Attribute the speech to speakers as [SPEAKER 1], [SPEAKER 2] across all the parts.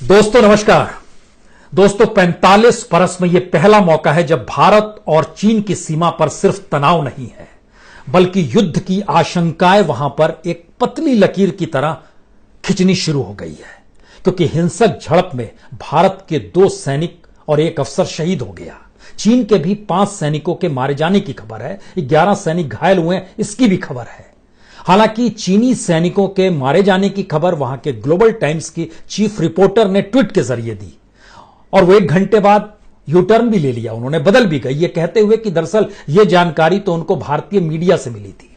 [SPEAKER 1] दोस्तों नमस्कार। दोस्तों 45 बरस में यह पहला मौका है जब भारत और चीन की सीमा पर सिर्फ तनाव नहीं है बल्कि युद्ध की आशंकाएं वहां पर एक पतली लकीर की तरह खिंचनी शुरू हो गई है, क्योंकि हिंसक झड़प में भारत के 2 सैनिक और 1 अफसर शहीद हो गया। चीन के भी 5 सैनिकों के मारे जाने की खबर है, 11 सैनिक घायल हुए हैं, इसकी भी खबर है। हालांकि चीनी सैनिकों के मारे जाने की खबर वहां के ग्लोबल टाइम्स की चीफ रिपोर्टर ने ट्वीट के जरिए दी और वो 1 घंटे बाद यू टर्न भी ले लिया, उन्होंने बदल भी गई, ये कहते हुए कि दरअसल ये जानकारी तो उनको भारतीय मीडिया से मिली थी।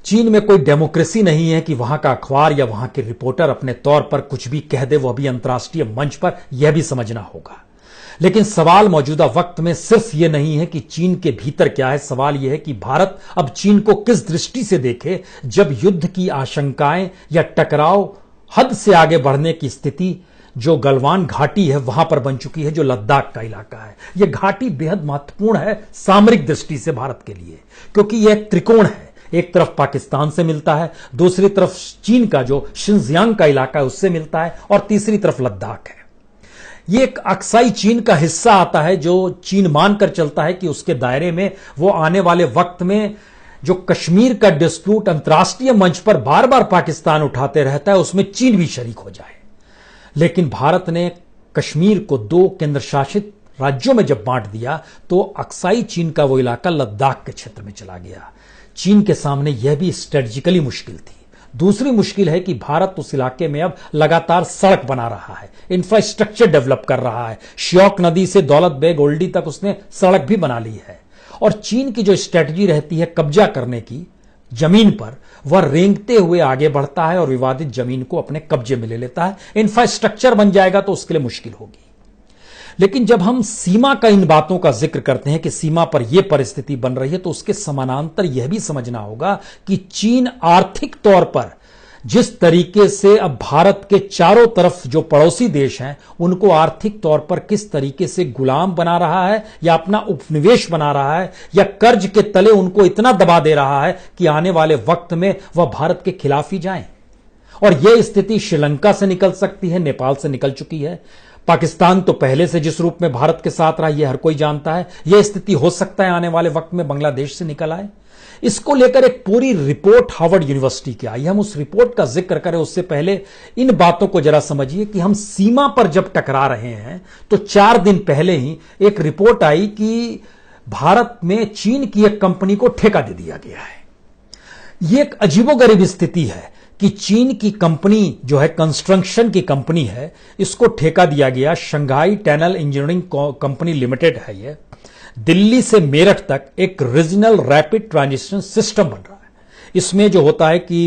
[SPEAKER 1] चीन में कोई डेमोक्रेसी नहीं है कि वहां का अखबार या वहां के रिपोर्टर अपने तौर पर कुछ भी कह दे, वह भी अंतर्राष्ट्रीय मंच पर, यह भी समझना होगा। लेकिन सवाल मौजूदा वक्त में सिर्फ यह नहीं है कि चीन के भीतर क्या है, सवाल यह है कि भारत अब चीन को किस दृष्टि से देखे जब युद्ध की आशंकाएं या टकराव हद से आगे बढ़ने की स्थिति जो गलवान घाटी है वहां पर बन चुकी है, जो लद्दाख का इलाका है। यह घाटी बेहद महत्वपूर्ण है सामरिक दृष्टि से भारत के लिए, क्योंकि यह एक त्रिकोण है। एक तरफ पाकिस्तान से मिलता है, दूसरी तरफ चीन का जो शिनजियांग का इलाका है उससे मिलता है, और तीसरी तरफ लद्दाख है। यह एक अक्साई चीन का हिस्सा आता है जो चीन मानकर चलता है कि उसके दायरे में वो आने वाले वक्त में जो कश्मीर का डिस्प्यूट अंतर्राष्ट्रीय मंच पर बार बार पाकिस्तान उठाते रहता है उसमें चीन भी शरीक हो जाए। लेकिन भारत ने कश्मीर को 2 केंद्र शासित राज्यों में जब बांट दिया तो अक्साई चीन का वो इलाका लद्दाख के क्षेत्र में चला गया। चीन के सामने यह भी स्ट्रेटेजिकली मुश्किल थी। दूसरी मुश्किल है कि भारत उस इलाके में अब लगातार सड़क बना रहा है, इंफ्रास्ट्रक्चर डेवलप कर रहा है। श्योक नदी से दौलत बेग ओल्डी तक उसने सड़क भी बना ली है। और चीन की जो स्ट्रेटजी रहती है कब्जा करने की जमीन पर, वह रेंगते हुए आगे बढ़ता है और विवादित जमीन को अपने कब्जे में ले लेता है। इंफ्रास्ट्रक्चर बन जाएगा तो उसके लिए मुश्किल होगी। लेकिन जब हम सीमा का इन बातों का जिक्र करते हैं कि सीमा पर यह परिस्थिति बन रही है, तो उसके समानांतर यह भी समझना होगा कि चीन आर्थिक तौर पर जिस तरीके से अब भारत के चारों तरफ जो पड़ोसी देश हैं उनको आर्थिक तौर पर किस तरीके से गुलाम बना रहा है या अपना उपनिवेश बना रहा है या कर्ज के तले उनको इतना दबा दे रहा है कि आने वाले वक्त में वह भारत के खिलाफ ही जाएं। और यह स्थिति श्रीलंका से निकल सकती है, नेपाल से निकल चुकी है। पाकिस्तान तो पहले से जिस रूप में भारत के साथ रहा यह हर कोई जानता है। यह स्थिति हो सकता है आने वाले वक्त में बांग्लादेश से निकल आए। इसको लेकर एक पूरी रिपोर्ट हार्वर्ड यूनिवर्सिटी की आई। हम उस रिपोर्ट का जिक्र करें उससे पहले इन बातों को जरा समझिए कि हम सीमा पर जब टकरा रहे हैं तो 4 दिन पहले ही एक रिपोर्ट आई कि भारत में चीन की एक कंपनी को ठेका दे दिया गया है। यह एक अजीबोगरीब स्थिति है कि चीन की कंपनी जो है, कंस्ट्रक्शन की कंपनी है, इसको ठेका दिया गया। Shanghai tunnel engineering company limited है। यह दिल्ली से मेरठ तक एक रीजनल रैपिड ट्रांजिशन सिस्टम बन रहा है। इसमें जो होता है कि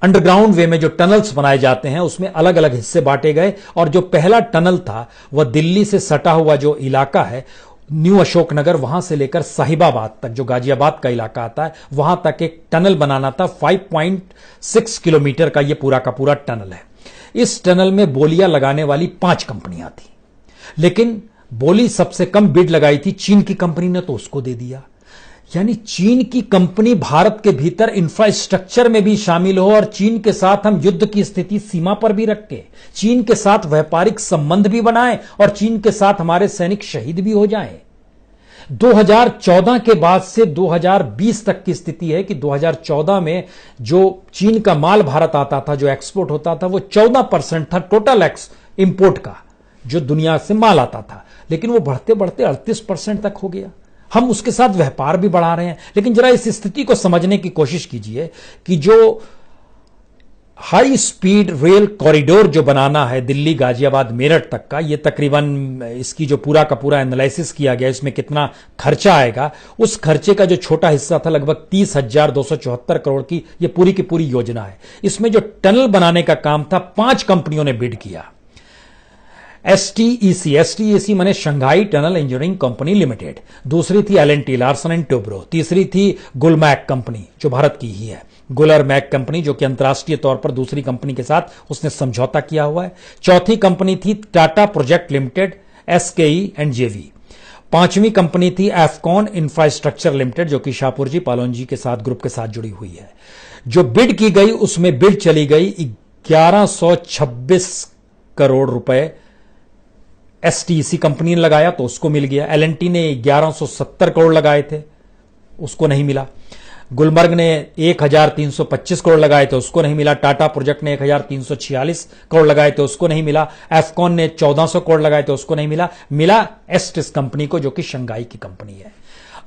[SPEAKER 1] अंडरग्राउंड वे में जो टनल्स बनाए जाते हैं उसमें अलग अलग हिस्से बांटे गए, और जो पहला टनल था वह दिल्ली से सटा हुआ जो इलाका है न्यू अशोकनगर, वहां से लेकर साहिबाबाद तक जो गाजियाबाद का इलाका आता है वहां तक एक टनल बनाना था। 5.6 किलोमीटर का यह पूरा का पूरा टनल है। इस टनल में बोलियां लगाने वाली 5 कंपनियां थी, लेकिन बोली सबसे कम बिड लगाई थी चीन की कंपनी ने, तो उसको दे दिया। यानी चीन की कंपनी भारत के भीतर इंफ्रास्ट्रक्चर में भी शामिल हो और चीन के साथ हम युद्ध की स्थिति सीमा पर भी रख के चीन के साथ व्यापारिक संबंध भी बनाएं और चीन के साथ हमारे सैनिक शहीद भी हो जाएं। 2014 के बाद से 2020 तक की स्थिति है कि 2014 में जो चीन का माल भारत आता था, जो एक्सपोर्ट होता था, वो 14% था टोटल इंपोर्ट का जो दुनिया से माल आता था, लेकिन वो बढ़ते बढ़ते 38% तक हो गया। हम उसके साथ व्यापार भी बढ़ा रहे हैं। लेकिन जरा इस स्थिति को समझने की कोशिश कीजिए कि जो हाई स्पीड रेल कॉरिडोर जो बनाना है दिल्ली गाजियाबाद मेरठ तक का, ये तकरीबन इसकी जो पूरा का पूरा एनालिसिस किया गया इसमें कितना खर्चा आएगा, उस खर्चे का जो छोटा हिस्सा था लगभग 30,274 करोड़ की ये पूरी की पूरी योजना है। इसमें जो टनल बनाने का काम था 5 कंपनियों ने बिड किया। एसटीईसी माने Shanghai tunnel engineering company limited, दूसरी थी एल&टी लार्सन एंड टूब्रो, तीसरी थी गुलमैक कंपनी जो भारत की ही है, गुलर मैक कंपनी जो कि अंतर्राष्ट्रीय तौर पर दूसरी कंपनी के साथ उसने समझौता किया हुआ है, चौथी कंपनी थी टाटा प्रोजेक्ट लिमिटेड एसकेई एंड जेवी, 5वीं कंपनी थी एफकॉन इंफ्रास्ट्रक्चर लिमिटेड जो कि शाहपुर जी पालोन जी के साथ ग्रुप के साथ जुड़ी हुई है। जो बिड की गई उसमें बिड चली गई 1126 करोड़ रुपए एसटीसी कंपनी ने लगाया तो उसको मिल गया। एलएनटी ने 1170 करोड़ लगाए थे, उसको नहीं मिला। गुलमर्ग ने 1325 करोड़ लगाए थे, उसको नहीं मिला। टाटा प्रोजेक्ट ने 1346 करोड़ लगाए थे, उसको नहीं मिला। एफकॉन ने 1400 करोड़ लगाए थे, उसको नहीं मिला। मिला एस्टिस कंपनी को, जो कि शंघाई की कंपनी है।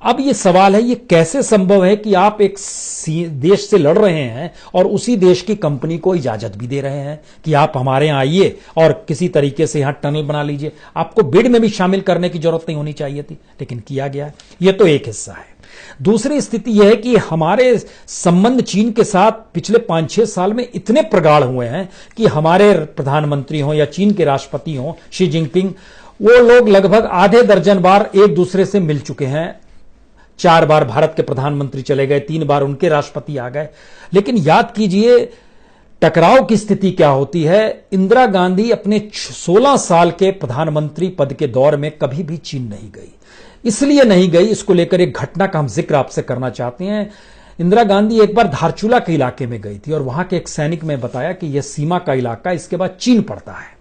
[SPEAKER 1] अब यह सवाल है, ये कैसे संभव है कि आप एक देश से लड़ रहे हैं और उसी देश की कंपनी को इजाजत भी दे रहे हैं कि आप हमारे यहां आइए और किसी तरीके से यहां टनल बना लीजिए। आपको बिड में भी शामिल करने की जरूरत नहीं होनी चाहिए थी, लेकिन किया गया। यह तो एक हिस्सा है। दूसरी स्थिति यह है कि हमारे संबंध चीन के साथ पिछले 5-6 साल में इतने प्रगाढ़ हुए हैं कि हमारे प्रधानमंत्री हों या चीन के राष्ट्रपति हों शी जिनपिंग, वो लोग लगभग आधे दर्जन बार एक दूसरे से मिल चुके हैं। 4 बार भारत के प्रधानमंत्री चले गए, 3 बार उनके राष्ट्रपति आ गए। लेकिन याद कीजिए टकराव की स्थिति क्या होती है। इंदिरा गांधी अपने 16 साल के प्रधानमंत्री पद के दौर में कभी भी चीन नहीं गई। इसलिए नहीं गई, इसको लेकर एक घटना का हम जिक्र आपसे करना चाहते हैं। इंदिरा गांधी एक बार धारचूला के इलाके में गई थी और वहां के एक सैनिक ने बताया कि यह सीमा का इलाका, इसके बाद चीन पड़ता है।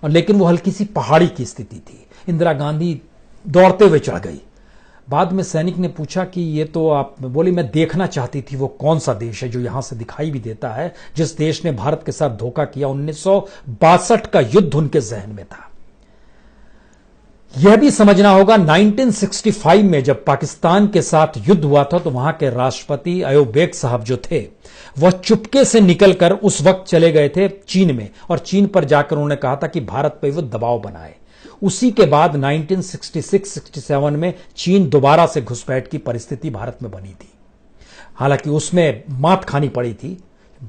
[SPEAKER 1] और लेकिन वो हल्की सी पहाड़ी की स्थिति थी। इंदिरा गांधी दौड़ते हुए चढ़ गई। बाद में सैनिक ने पूछा कि ये तो आप, बोली मैं देखना चाहती थी वो कौन सा देश है जो यहां से दिखाई भी देता है, जिस देश ने भारत के साथ धोखा किया। 1962 का युद्ध उनके जहन में था। यह भी समझना होगा 1965 में जब पाकिस्तान के साथ युद्ध हुआ था तो वहां के राष्ट्रपति अयूब बेग साहब जो थे वह चुपके से निकलकर उस वक्त चले गए थे चीन में, और चीन पर जाकर उन्होंने कहा था कि भारत पर वो दबाव बनाए। उसी के बाद 1966-67 में चीन दोबारा से घुसपैठ की परिस्थिति भारत में बनी थी। हालांकि उसमें मात खानी पड़ी थी,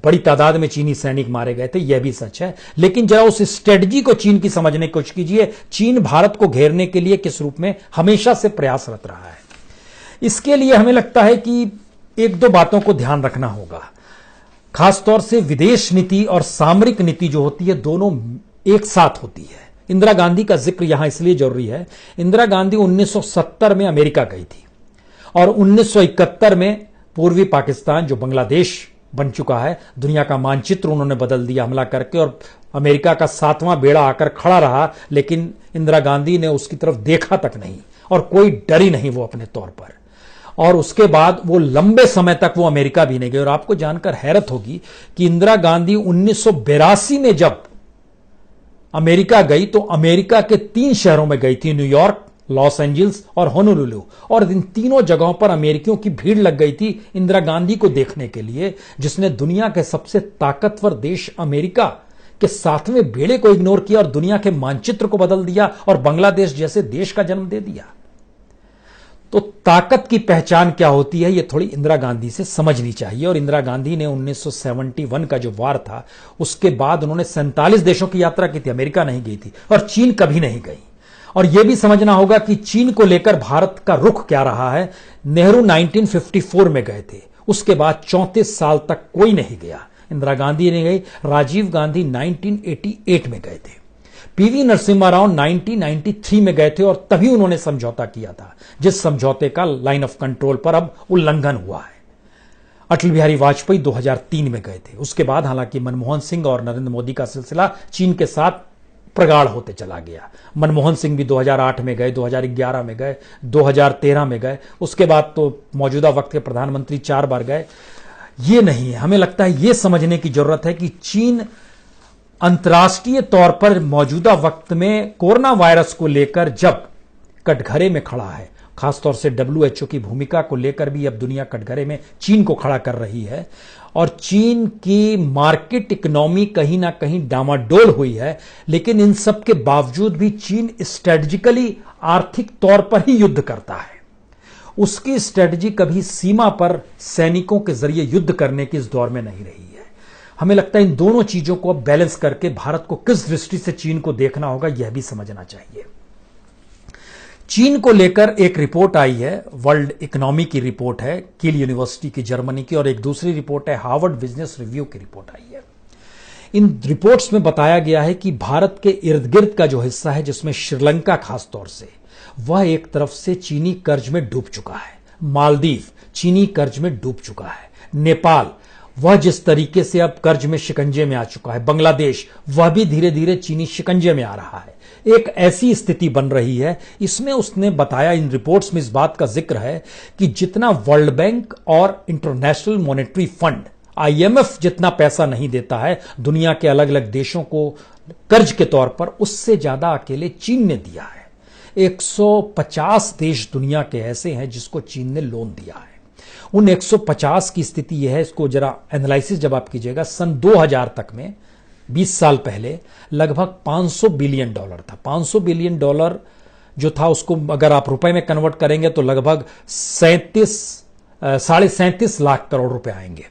[SPEAKER 1] बड़ी तादाद में चीनी सैनिक मारे गए थे, यह भी सच है। लेकिन जरा उस स्ट्रेटजी को चीन की समझने की कोशिश कीजिए। चीन भारत को घेरने के लिए किस रूप में हमेशा से प्रयासरत रहा है। इसके लिए हमें लगता है कि 1-2 बातों को ध्यान रखना होगा। खासतौर से विदेश नीति और सामरिक नीति जो होती है, दोनों एक साथ होती है। इंदिरा गांधी का जिक्र यहां इसलिए जरूरी है। इंदिरा गांधी 1970 में अमेरिका गई थी और 1971 में पूर्वी पाकिस्तान, जो बांग्लादेश बन चुका है, दुनिया का मानचित्र उन्होंने बदल दिया हमला करके, और अमेरिका का 7वां बेड़ा आकर खड़ा रहा। लेकिन इंदिरा गांधी ने उसकी तरफ देखा तक नहीं और कोई डरी नहीं वो अपने तौर पर। और उसके बाद वो लंबे समय तक वो अमेरिका भी नहीं गए। और आपको जानकर हैरत होगी कि इंदिरा गांधी 1982 में जब अमेरिका गई तो अमेरिका के 3 शहरों में गई थी, न्यूयॉर्क, लॉस एंजल्स और होनोलुलु। और इन तीनों जगहों पर अमेरिकियों की भीड़ लग गई थी इंदिरा गांधी को देखने के लिए, जिसने दुनिया के सबसे ताकतवर देश अमेरिका के 7वें बेड़े को इग्नोर किया और दुनिया के मानचित्र को बदल दिया और बांग्लादेश जैसे देश का जन्म दे दिया। तो ताकत की पहचान क्या होती है, यह थोड़ी इंदिरा गांधी से समझनी चाहिए। और इंदिरा गांधी ने 1971 का जो वार था, उसके बाद उन्होंने 47 देशों की यात्रा की थी, अमेरिका नहीं गई थी, और चीन कभी नहीं गई। और यह भी समझना होगा कि चीन को लेकर भारत का रुख क्या रहा है। नेहरू 1954 में गए थे, उसके बाद 34 साल तक कोई नहीं गया। इंदिरा गांधी नहीं गई, राजीव गांधी 1988 में गए थे, पीवी नरसिम्हा राव 1993 में गए थे, और तभी उन्होंने समझौता किया था, जिस समझौते का लाइन ऑफ कंट्रोल पर अब उल्लंघन हुआ है। अटल बिहारी वाजपेयी 2003 में गए थे। उसके बाद हालांकि मनमोहन सिंह और नरेंद्र मोदी का सिलसिला चीन के साथ प्रगाढ़ होते चला गया। मनमोहन सिंह भी 2008 में गए, 2011 में गए, 2013 में गए। उसके बाद तो मौजूदा वक्त के प्रधानमंत्री 4 बार गए। ये नहीं है, हमें लगता है ये समझने की जरूरत है कि चीन अंतर्राष्ट्रीय तौर पर मौजूदा वक्त में कोरोना वायरस को लेकर जब कटघरे में खड़ा है, खासतौर से WHO की भूमिका को लेकर भी अब दुनिया कटघरे में चीन को खड़ा कर रही है। और चीन की मार्केट इकोनॉमी कहीं ना कहीं डामाडोल हुई है। लेकिन इन सब के बावजूद भी चीन स्ट्रेटेजिकली आर्थिक तौर पर ही युद्ध करता है। उसकी स्ट्रेटजी कभी सीमा पर सैनिकों के जरिए युद्ध करने की इस दौर में नहीं रही है। हमें लगता है इन दोनों चीजों को अब बैलेंस करके भारत को किस दृष्टि से चीन को देखना होगा, यह भी समझना चाहिए। चीन को लेकर एक रिपोर्ट आई है, वर्ल्ड इकोनॉमी की रिपोर्ट है, किल यूनिवर्सिटी की जर्मनी की, और एक दूसरी रिपोर्ट है हार्वर्ड बिजनेस रिव्यू की रिपोर्ट आई है। इन रिपोर्ट्स में बताया गया है कि भारत के इर्द गिर्द का जो हिस्सा है, जिसमें श्रीलंका खासतौर से, वह एक तरफ से चीनी कर्ज में डूब चुका है। मालदीव चीनी कर्ज में डूब चुका है। नेपाल वह जिस तरीके से अब कर्ज में शिकंजे में आ चुका है, बांग्लादेश वह भी धीरे धीरे चीनी शिकंजे में आ रहा है। एक ऐसी स्थिति बन रही है, इसमें उसने बताया, इन रिपोर्ट्स में इस बात का जिक्र है कि जितना वर्ल्ड बैंक और इंटरनेशनल मॉनेटरी फंड IMF जितना पैसा नहीं देता है दुनिया के अलग अलग देशों को कर्ज के तौर पर, उससे ज्यादा अकेले चीन ने दिया है। 150 देश दुनिया के ऐसे हैं जिसको चीन ने लोन दिया है। उन 150 की स्थिति यह है, इसको जरा एनालिसिस जब आप कीजिएगा, सन 2000 तक में 20 साल पहले लगभग $500 बिलियन था। $500 बिलियन जो था उसको अगर आप रुपए में कन्वर्ट करेंगे तो लगभग 37.5 लाख करोड़ रुपए आएंगे।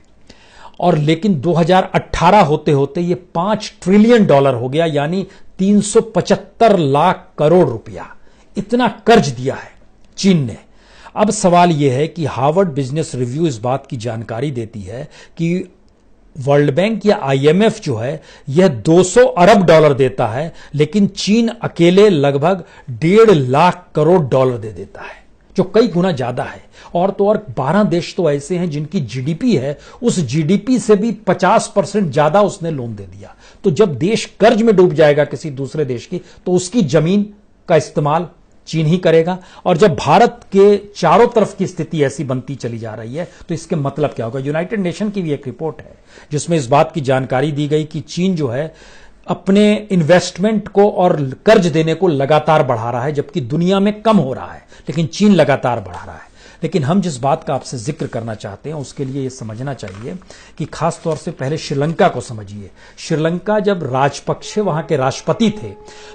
[SPEAKER 1] और लेकिन 2018 होते होते ये $5 ट्रिलियन हो गया, यानी 375 लाख करोड़ रुपया। इतना कर्ज दिया है चीन ने। अब सवाल यह है कि हार्वर्ड बिजनेस रिव्यू इस बात की जानकारी देती है कि वर्ल्ड बैंक या IMF जो है यह $200 अरब देता है, लेकिन चीन अकेले लगभग 1.5 लाख करोड़ दे देता है, जो कई गुना ज्यादा है। और तो और 12 देश तो ऐसे हैं जिनकी GDP है, उस GDP से भी 50% ज्यादा उसने लोन दे दिया। तो जब देश कर्ज में डूब जाएगा किसी दूसरे देश की, तो उसकी जमीन का इस्तेमाल चीन ही करेगा। और जब भारत के चारों तरफ की स्थिति ऐसी बनती चली जा रही है तो इसके मतलब क्या होगा। यूनाइटेड नेशन की भी एक रिपोर्ट है जिसमें इस बात की जानकारी दी गई कि चीन जो है अपने इन्वेस्टमेंट को और कर्ज देने को लगातार बढ़ा रहा है, जबकि दुनिया में कम हो रहा है, लेकिन चीन लगातार बढ़ा रहा है। लेकिन हम जिस बात का आपसे जिक्र करना चाहते हैं उसके लिए यह समझना चाहिए कि खास तौर से पहले श्रीलंका को समझिए। श्रीलंका जब राजपक्षे वहां के राष्ट्रपति थे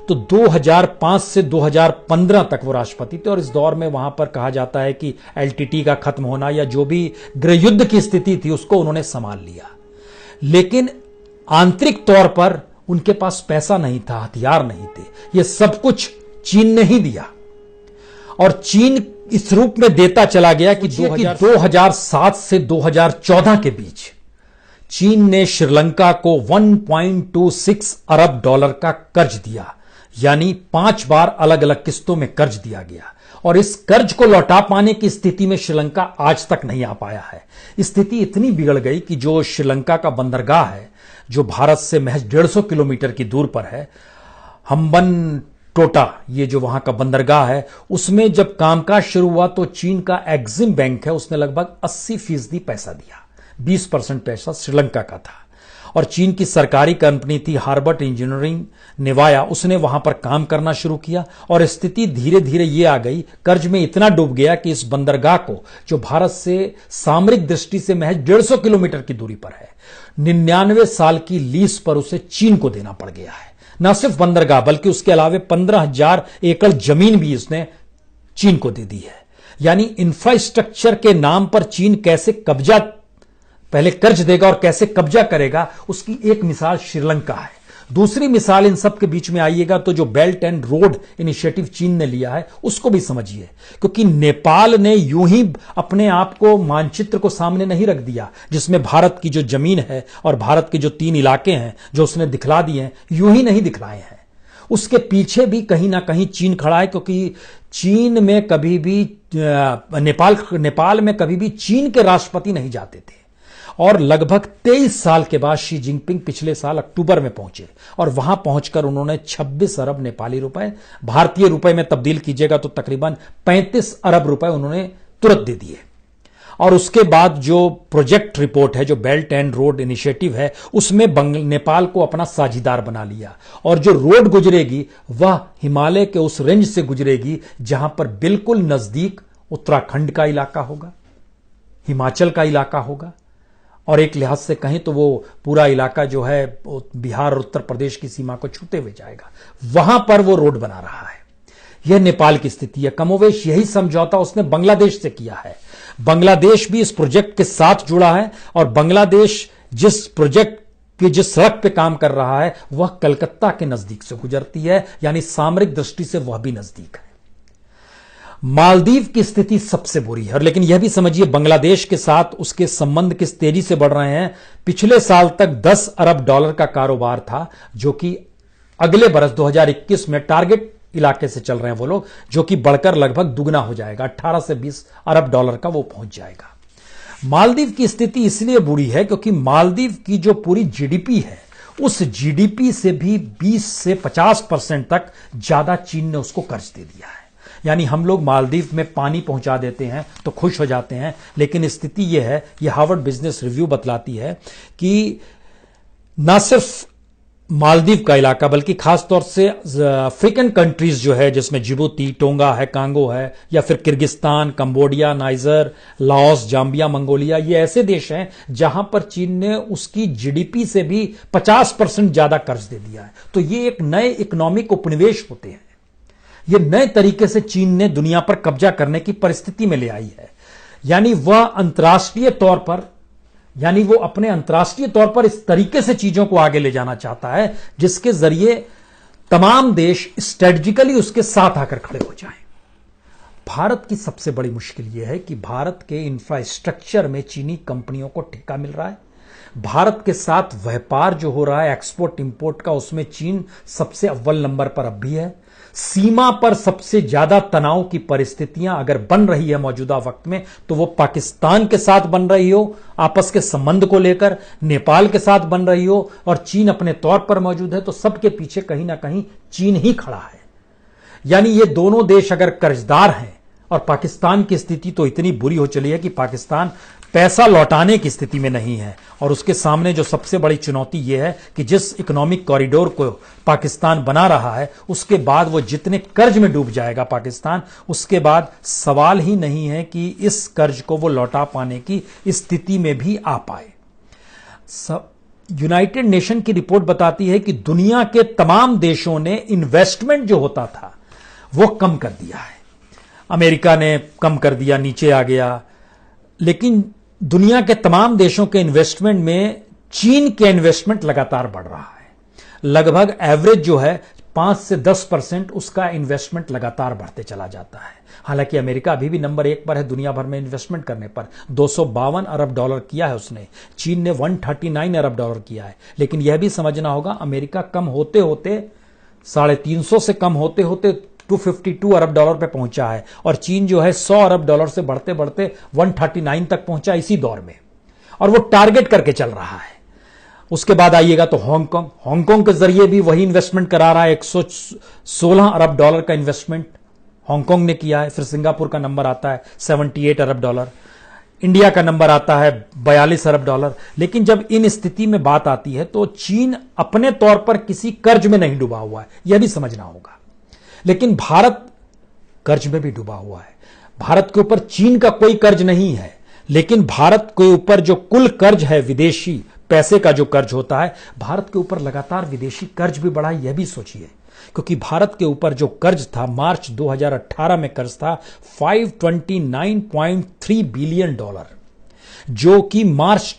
[SPEAKER 1] तो 2005 से 2015 तक वो राष्ट्रपति थे, और इस दौर में वहां पर कहा जाता है कि LTT का खत्म होना या जो भी गृह युद्ध की स्थिति थी उसको उन्होंने संभाल लिया। लेकिन आंतरिक तौर पर उनके पास पैसा नहीं था, हथियार नहीं थे, यह सब कुछ चीन ने ही दिया। और चीन इस रूप में देता चला गया कि 2007 से 2014 के बीच चीन ने श्रीलंका को $1.26 अरब का कर्ज दिया, यानी 5 बार अलग अलग किस्तों में कर्ज दिया गया। और इस कर्ज को लौटा पाने की स्थिति में श्रीलंका आज तक नहीं आ पाया है। स्थिति इतनी बिगड़ गई कि जो श्रीलंका का बंदरगाह है, जो भारत से महज 150 किलोमीटर की दूर पर है, हम्बन टोटा, ये जो वहां का बंदरगाह है, उसमें जब कामकाज शुरू हुआ तो चीन का एक्सिम बैंक है, उसने लगभग 80% पैसा दिया, 20% पैसा श्रीलंका का था। और चीन की सरकारी कंपनी थी हार्बर्ट इंजीनियरिंग नेवाया, उसने वहां पर काम करना शुरू किया। और स्थिति धीरे धीरे ये आ गई, कर्ज में इतना डूब गया कि इस बंदरगाह को, जो भारत से सामरिक दृष्टि से महज 150 किलोमीटर की दूरी पर है, 99 साल की लीज पर उसे चीन को देना पड़ गया है। न सिर्फ बंदरगाह बल्कि उसके अलावे 15,000 एकड़ जमीन भी इसने चीन को दे दी है। यानी इंफ्रास्ट्रक्चर के नाम पर चीन कैसे कब्जा, पहले कर्ज देगा और कैसे कब्जा करेगा, उसकी एक मिसाल श्रीलंका है। दूसरी मिसाल इन सब के बीच में आइएगा तो जो बेल्ट एंड रोड इनिशिएटिव चीन ने लिया है उसको भी समझिए, क्योंकि नेपाल ने यूं ही अपने आप को मानचित्र को सामने नहीं रख दिया, जिसमें भारत की जो जमीन है और भारत के जो 3 इलाके हैं जो उसने दिखला दिए हैं, यूं ही नहीं दिखलाए हैं। उसके पीछे भी कहीं ना कहीं चीन खड़ा है, क्योंकि चीन में कभी भी नेपाल में कभी भी चीन के राष्ट्रपति नहीं जाते थे। और लगभग 23 साल के बाद शी जिनपिंग पिछले साल अक्टूबर में पहुंचे, और वहां पहुंचकर उन्होंने 26 अरब नेपाली रुपए, भारतीय रुपए में तब्दील कीजिएगा तो तकरीबन 35 अरब रुपए उन्होंने तुरंत दे दिए। और उसके बाद जो प्रोजेक्ट रिपोर्ट है, जो बेल्ट एंड रोड इनिशिएटिव है, उसमें नेपाल को अपना साझीदार बना लिया। और जो रोड गुजरेगी वह हिमालय के उस रेंज से गुजरेगी जहां पर बिल्कुल नजदीक उत्तराखंड का इलाका होगा, हिमाचल का इलाका होगा, और एक लिहाज से कहें तो वो पूरा इलाका जो है बिहार और उत्तर प्रदेश की सीमा को छूते हुए जाएगा। वहां पर वो रोड बना रहा है। यह नेपाल की स्थिति है। कमोवेश यही समझौता उसने बांग्लादेश से किया है। बांग्लादेश भी इस प्रोजेक्ट के साथ जुड़ा है, और बांग्लादेश जिस प्रोजेक्ट की जिस सड़क पे काम कर रहा है वह कलकत्ता के नजदीक से गुजरती है, यानी सामरिक दृष्टि से वह भी नजदीक है। मालदीव की स्थिति सबसे बुरी है। और लेकिन यह भी समझिए, बांग्लादेश के साथ उसके संबंध किस तेजी से बढ़ रहे हैं। पिछले साल तक $10 अरब का कारोबार था, जो कि अगले बरस 2021 में टारगेट इलाके से चल रहे हैं वो लोग, जो कि बढ़कर लगभग दुगना हो जाएगा, $18 से $20 अरब का वो पहुंच जाएगा। मालदीव की स्थिति इसलिए बुरी है क्योंकि मालदीव की जो पूरी जीडीपी है, उस जीडीपी से भी 20 से 50% तक ज्यादा चीन ने उसको कर्ज दे दिया है। यानी हम लोग मालदीव में पानी पहुंचा देते हैं तो खुश हो जाते हैं, लेकिन स्थिति यह है, यह हार्वर्ड बिजनेस रिव्यू बतलाती है कि ना सिर्फ मालदीव का इलाका बल्कि खासतौर से अफ्रीकन कंट्रीज जो है, जिसमें जिबूती, टोंगा है, कांगो है, या फिर Kyrgyzstan, Cambodia, niger, Laos, Zambia, Mongolia, ये ऐसे देश हैं जहां पर चीन ने उसकी जीडीपी से भी 50% ज्यादा कर्ज दे दिया है। तो ये एक नए इकोनॉमिक उपनिवेश होते हैं। ये नए तरीके से चीन ने दुनिया पर कब्जा करने की परिस्थिति में ले आई है। यानी वह अंतर्राष्ट्रीय तौर पर, यानी वो अपने अंतर्राष्ट्रीय तौर पर इस तरीके से चीजों को आगे ले जाना चाहता है जिसके जरिए तमाम देश स्ट्रेटेजिकली उसके साथ आकर खड़े हो जाएं। भारत की सबसे बड़ी मुश्किल यह है कि भारत के इंफ्रास्ट्रक्चर में चीनी कंपनियों को ठेका मिल रहा है। भारत के साथ व्यापार जो हो रहा है एक्सपोर्ट इंपोर्ट का, उसमें चीन सबसे अव्वल नंबर पर अब भी है। सीमा पर सबसे ज्यादा तनाव की परिस्थितियां अगर बन रही है मौजूदा वक्त में, तो वो पाकिस्तान के साथ बन रही हो आपस के संबंध को लेकर, नेपाल के साथ बन रही हो, और चीन अपने तौर पर मौजूद है, तो सबके पीछे कहीं ना कहीं चीन ही खड़ा है। यानी ये दोनों देश अगर कर्जदार हैं, और पाकिस्तान की स्थिति तो इतनी बुरी हो चली है कि पाकिस्तान पैसा लौटाने की स्थिति में नहीं है, और उसके सामने जो सबसे बड़ी चुनौती यह है कि जिस इकोनॉमिक कॉरिडोर को पाकिस्तान बना रहा है, उसके बाद वो जितने कर्ज में डूब जाएगा पाकिस्तान, उसके बाद सवाल ही नहीं है कि इस कर्ज को वो लौटा पाने की स्थिति में भी आ पाए। यूनाइटेड नेशन की रिपोर्ट बताती है कि दुनिया के तमाम देशों ने इन्वेस्टमेंट जो होता था वो कम कर दिया है। अमेरिका ने कम कर दिया, नीचे आ गया, लेकिन दुनिया के तमाम देशों के इन्वेस्टमेंट में चीन के इन्वेस्टमेंट लगातार बढ़ रहा है। लगभग एवरेज जो है 5 से 10% उसका इन्वेस्टमेंट लगातार बढ़ते चला जाता है। हालांकि अमेरिका अभी भी नंबर 1 पर है दुनिया भर में इन्वेस्टमेंट करने पर, $252 अरब किया है उसने। चीन ने $139 अरब किया है। लेकिन यह भी समझना होगा, अमेरिका कम होते होते 350 से कम होते होते $252 अरब पे पहुंचा है, और चीन जो है $100 अरब से बढ़ते बढ़ते 139 तक पहुंचा इसी दौर में, और वो टारगेट करके चल रहा है। उसके बाद आइएगा तो हांगकांग के जरिए भी वही इन्वेस्टमेंट करा रहा है। $116 अरब का इन्वेस्टमेंट हांगकांग ने किया है। फिर सिंगापुर का नंबर आता है $78 अरब, इंडिया का नंबर आता है $42 अरब। लेकिन जब इन स्थिति में बात आती है तो चीन अपने तौर पर किसी कर्ज में नहीं डूबा हुआ है, यह भी समझना होगा। लेकिन भारत कर्ज में भी डूबा हुआ है। भारत के ऊपर चीन का कोई कर्ज नहीं है, लेकिन भारत के ऊपर जो कुल कर्ज है, विदेशी पैसे का जो कर्ज होता है, भारत के ऊपर लगातार विदेशी कर्ज भी बढ़ा है, यह भी सोचिए। क्योंकि भारत के ऊपर जो कर्ज था, मार्च 2018 में कर्ज था $529.3 बिलियन, जो कि मार्च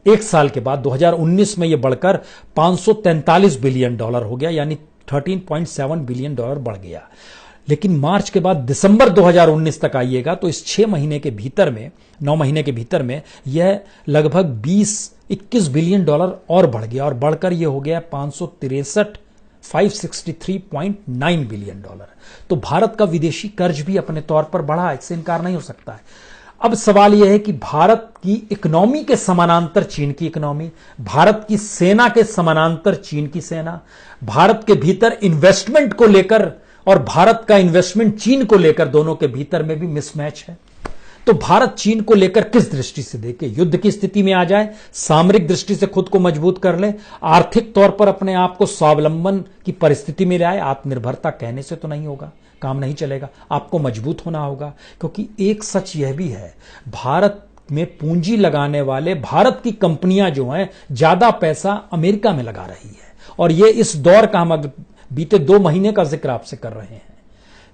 [SPEAKER 1] एक साल के बाद 2019 में यह बढ़कर $543 बिलियन हो गया, यानी $13.7 बिलियन बढ़ गया। लेकिन मार्च के बाद दिसंबर 2019 तक आइएगा तो इस 9 महीने के भीतर में यह लगभग 21 बिलियन डॉलर और बढ़ गया, और बढ़कर यह हो गया 563.9 बिलियन डॉलर। तो भारत का विदेशी कर्ज भी अपने तौर पर बढ़ा, इससे इनकार नहीं हो सकता है। अब सवाल यह है कि भारत की इकोनॉमी के समानांतर चीन की इकोनॉमी, भारत की सेना के समानांतर चीन की सेना, भारत के भीतर इन्वेस्टमेंट को लेकर और भारत का इन्वेस्टमेंट चीन को लेकर, दोनों के भीतर में भी मिसमैच है। तो भारत चीन को लेकर किस दृष्टि से देखे? युद्ध की स्थिति में आ जाए, सामरिक दृष्टि से खुद को मजबूत कर ले, आर्थिक तौर पर अपने आप को स्वावलंबन की परिस्थिति में लाए। आत्मनिर्भरता कहने से तो नहीं होगा, काम नहीं चलेगा, आपको मजबूत होना होगा। क्योंकि एक सच यह भी है, भारत में पूंजी लगाने वाले भारत की कंपनियां जो हैं, ज्यादा पैसा अमेरिका में लगा रही है। और ये इस दौर का हम बीते 2 महीने का जिक्र आपसे कर रहे हैं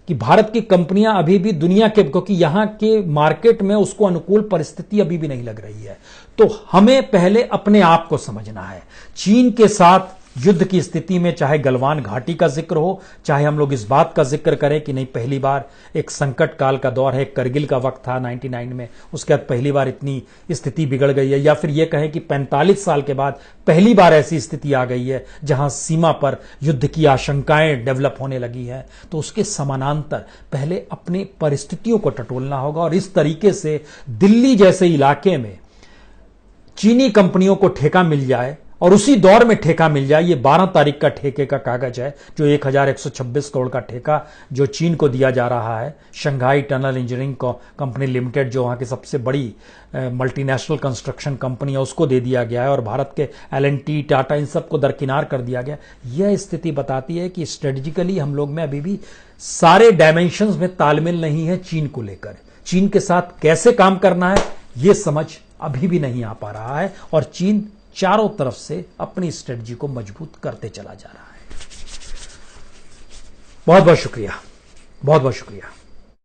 [SPEAKER 1] कि भारत की कंपनियां अभी भी दुनिया के, क्योंकि यहां के मार्केट में उसको अनुकूल परिस्थिति अभी भी नहीं लग रही है। तो हमें पहले अपने आप को समझना है। चीन के साथ युद्ध की स्थिति में चाहे गलवान घाटी का जिक्र हो, चाहे हम लोग इस बात का जिक्र करें कि नहीं पहली बार एक संकट काल का दौर है, करगिल का वक्त था 99 में, उसके बाद पहली बार इतनी स्थिति बिगड़ गई है, या फिर यह कहें कि 45 साल के बाद पहली बार ऐसी स्थिति आ गई है जहां सीमा पर युद्ध की आशंकाएं डेवलप होने लगी है, तो उसके समानांतर पहले अपने परिस्थितियों को टटोलना होगा और इस तरीके से दिल्ली जैसे इलाके में चीनी कंपनियों को ठेका मिल जाए और उसी दौर में ठेका मिल जाए। ये 12 तारीख का ठेके का कागज है, जो 1126 करोड़ का ठेका जो चीन को दिया जा रहा है। Shanghai tunnel engineering company limited, जो वहां की सबसे बड़ी मल्टीनेशनल कंस्ट्रक्शन कंपनी है, उसको दे दिया गया है और भारत के L&T, टाटा, इन सबको दरकिनार कर दिया गया। यह स्थिति बताती है कि स्ट्रेटेजिकली हम लोग में अभी भी सारे डायमेंशंस में तालमेल नहीं है चीन को लेकर। चीन के साथ कैसे काम करना है यह समझ अभी भी नहीं आ पा रहा है और चीन चारों तरफ से अपनी स्ट्रेटजी को मजबूत करते चला जा रहा है। बहुत बहुत शुक्रिया, बहुत बहुत शुक्रिया।